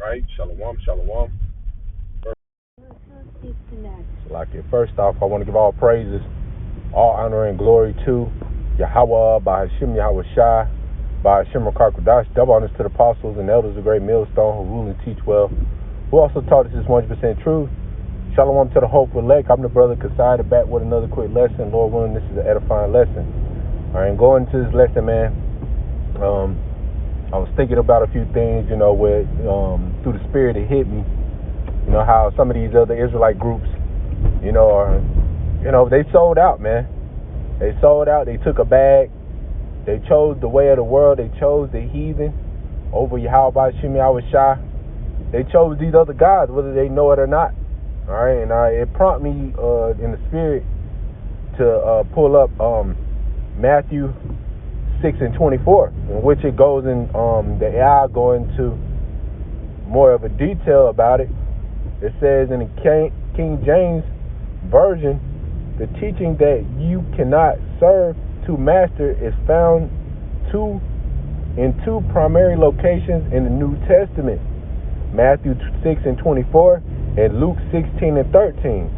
right? Shalom, shalom. Like it. First off, I want to give all praises, all honor and glory to Yahweh, by Hashem Yahweh Shai, by Hashem Rakar double honors to the apostles and elders of great millstone who rule and teach well, who also taught us this 100% truth. Shalom to the hopeful elect. I'm the brother Kasai, back with another quick lesson. Lord willing, this is an edifying lesson. All right, going into this lesson, man, I was thinking about a few things, where through the spirit it hit me. How some of these other Israelite groups, they sold out, man. They sold out. They took a bag. They chose the way of the world. They chose the heathen over Yahweh Shem Yahweh Shai. They chose these other gods, whether they know it or not. All right, and it prompted me in the spirit to pull up Matthew 6:24, in which it goes in the AI go into more of a detail about it. It says in the King James Version, the teaching that you cannot serve two masters is found in two primary locations in the New Testament, Matthew 6:24 and Luke 16:13.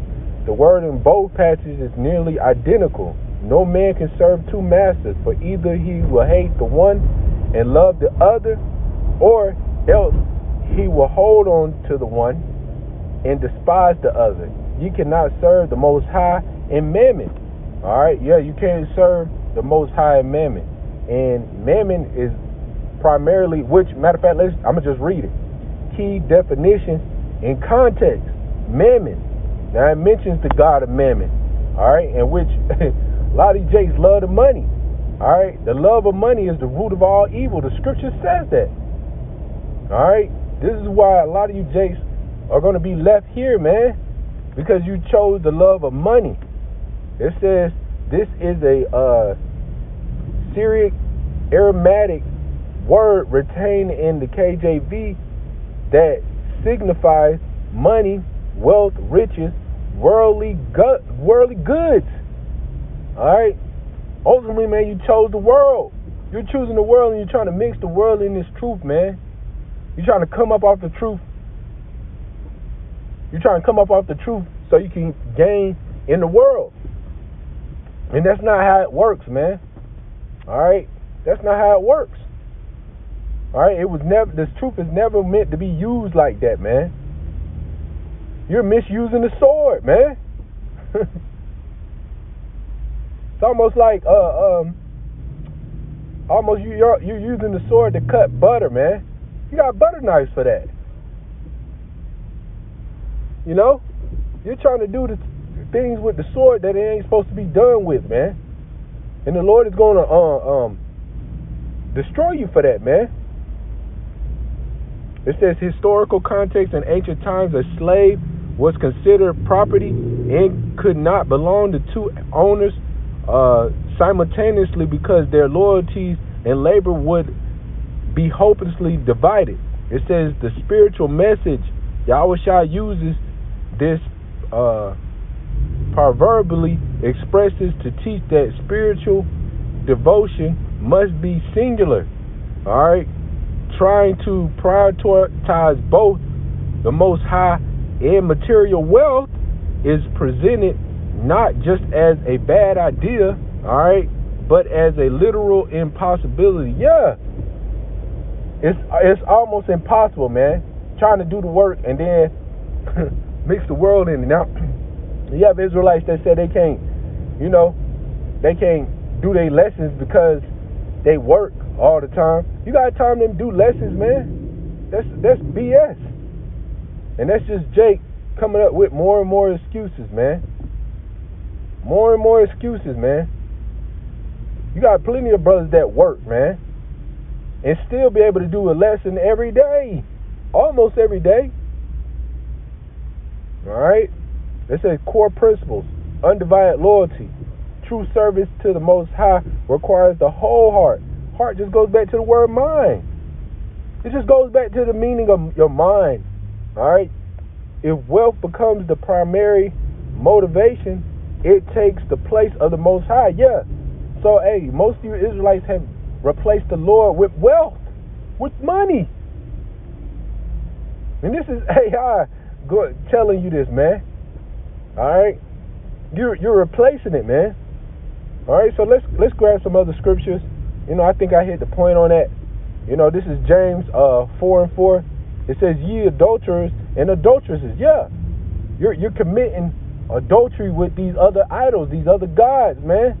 The word in both passages is nearly identical. No man can serve two masters, for either he will hate the one and love the other, or else he will hold on to the one and despise the other. You cannot serve the Most High and Mammon. All right, yeah, you can't serve the Most High and Mammon. And Mammon is primarily, which, matter of fact, I'm going to just read it. Key definition in context, Mammon. Now, it mentions the God of Mammon, all right, in which a lot of these jakes love the money, all right. The love of money is the root of all evil. The scripture says that, all right. This is why a lot of you jakes are going to be left here, man, because you chose the love of money. It says this is a Syriac Aramaic word retained in the KJV that signifies money, wealth, riches, worldly goods. All right. Ultimately, man, you chose the world. You're choosing the world, and you're trying to mix the world in this truth, man. You're trying to come up off the truth. You're trying to come up off the truth so you can gain in the world. And that's not how it works, man. All right? That's not how it works. All right? This truth is never meant to be used like that, man. You're misusing the sword, man. It's almost like you're using the sword to cut butter, man. You got butter knives for that. You're trying to do the things with the sword that it ain't supposed to be done with, man. And the Lord is going to destroy you for that, man. It says historical context in ancient times, a slave was considered property and could not belong to two owners simultaneously, because their loyalties and labor would be hopelessly divided. It says the spiritual message Yahweh Shai uses this proverbially expresses to teach that spiritual devotion must be singular. All right, trying to prioritize both the Most High and material wealth is presented not just as a bad idea, all right, but as a literal impossibility. Yeah, it's almost impossible, man, trying to do the work and then mix the world in. Now, you have Israelites that say they can't do their lessons because they work all the time. You got time to do lessons, man. That's BS. And that's just Jake coming up with more and more excuses, man. More and more excuses, man. You got plenty of brothers that work, man, and still be able to do a lesson every day. Almost every day. Alright? It says core principles, undivided loyalty, true service to the Most High requires the whole heart. Heart just goes back to the word mind. It just goes back to the meaning of your mind. Alright? If wealth becomes the primary motivation, it takes the place of the Most High. Yeah. So, hey, most of you Israelites have replaced the Lord with wealth, with money. And this is AI telling you this, man. All right, you're replacing it, man. All right, so let's grab some other scriptures. I think I hit the point on that. This is James 4:4. It says, "Ye adulterers and adulteresses." Yeah, you're committing adultery with these other idols, these other gods, man.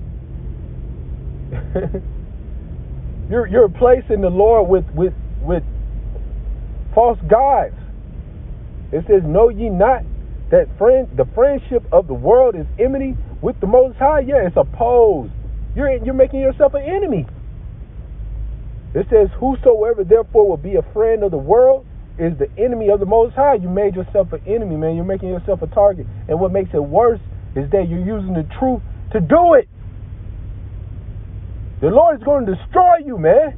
You're replacing the Lord with false gods. It says, "Know ye not that the friendship of the world is enmity with the Most High?" Yeah, it's opposed. You're making yourself an enemy. It says, "Whosoever therefore will be a friend of the world is the enemy of the Most High." You made yourself an enemy, man. You're making yourself a target. And what makes it worse is that you're using the truth to do it. The Lord is going to destroy you, man.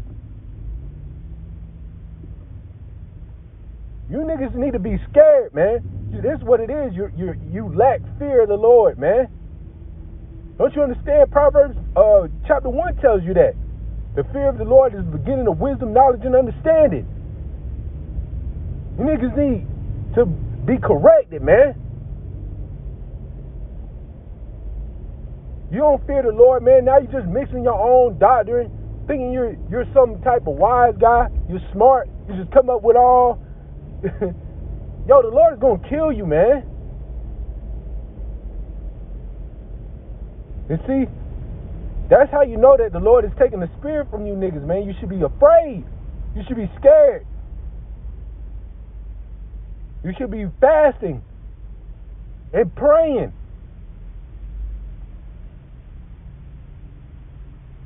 You niggas need to be scared, man. This is what it is. You lack fear of the Lord, man. Don't you understand? Proverbs chapter 1 tells you that. The fear of the Lord is the beginning of wisdom, knowledge, and understanding. You niggas need to be corrected, man. You don't fear the Lord, man. Now you're just mixing your own doctrine, thinking you're some type of wise guy. You're smart. You just come up with all. Yo, the Lord is going to kill you, man. You see, that's how you know that the Lord is taking the spirit from you niggas, man. You should be afraid. You should be scared. You should be fasting and praying.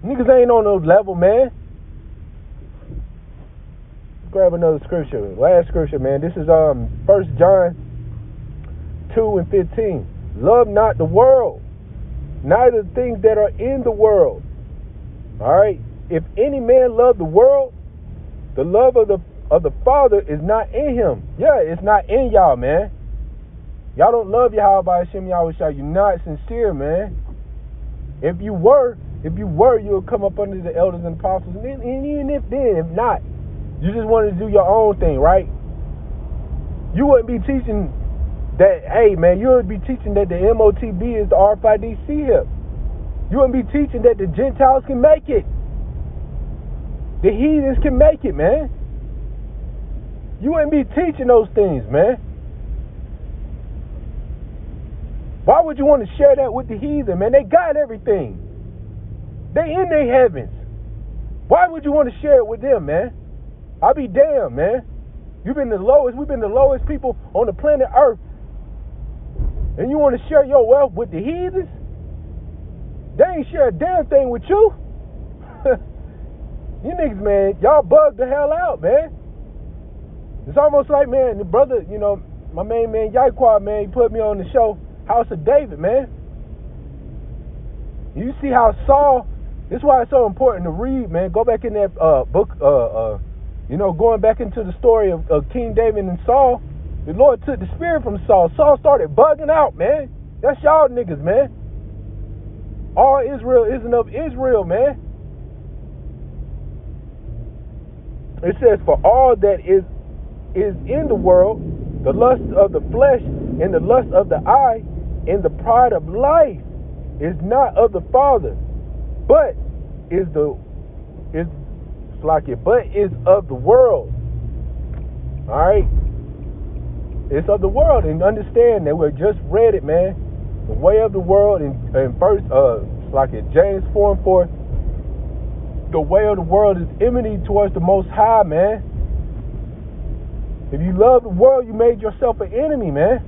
Niggas ain't on no level, man. Let's grab another scripture. Last scripture, man. This is 1 John 2:15. "Love not the world, neither the things that are in the world." All right. "If any man love the world, the love of the Father is not in him." Yeah, it's not in y'all, man. Y'all don't love Yahweh Hashem Yahushua. You're not sincere, man. If you were, you'll come up under the elders and apostles. And even if not, you just want to do your own thing, right? You wouldn't be teaching that, hey, man, you would be teaching that the MOTB is the RFID hip. You wouldn't be teaching that the Gentiles can make it. The heathens can make it, man. You wouldn't be teaching those things, man. Why would you want to share that with the heathen, man? They got everything. They in their heavens. Why would you want to share it with them, man? I'll be damned, man. We've been the lowest people on the planet Earth. And you want to share your wealth with the heathens? They ain't share a damn thing with you. You niggas, man, y'all bugged the hell out, man. It's almost like, man, the brother, my main man, Yaquad, man, he put me on the show, House of David, man. You see how Saul, this is why it's so important to read, man. Go back in that book, going back into the story of King David and Saul. The Lord took the spirit from Saul. Saul started bugging out, man. That's y'all niggas, man. All Israel isn't of Israel, man. It says, "For all that is in the world, the lust of the flesh and the lust of the eye and the pride of life is not of the Father, but is of the world." All right, it's of the world, and understand that we just read it, man. The way of the world in first, James 4:4. The way of the world is enmity towards the Most High, man. If you love the world, you made yourself an enemy, man.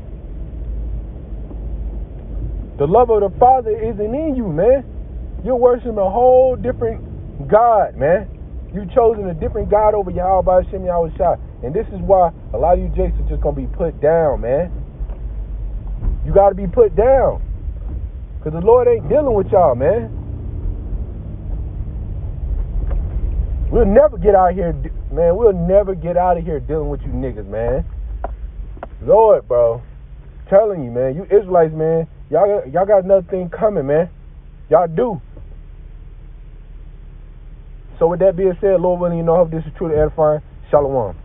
The love of the Father isn't in you, man. You're worshiping a whole different God, man. You've chosen a different God over Yahweh Hashem Yahushua. And this is why a lot of you jakes are just going to be put down, man. You got to be put down. Because the Lord ain't dealing with y'all, man. We'll never get out here, man. We'll never get out of here dealing with you niggas, man. Lord, bro. I'm telling you, man. You Israelites, man. Y'all got another thing coming, man. Y'all do. So with that being said, Lord willing, hope this is truly edifying. Shalom.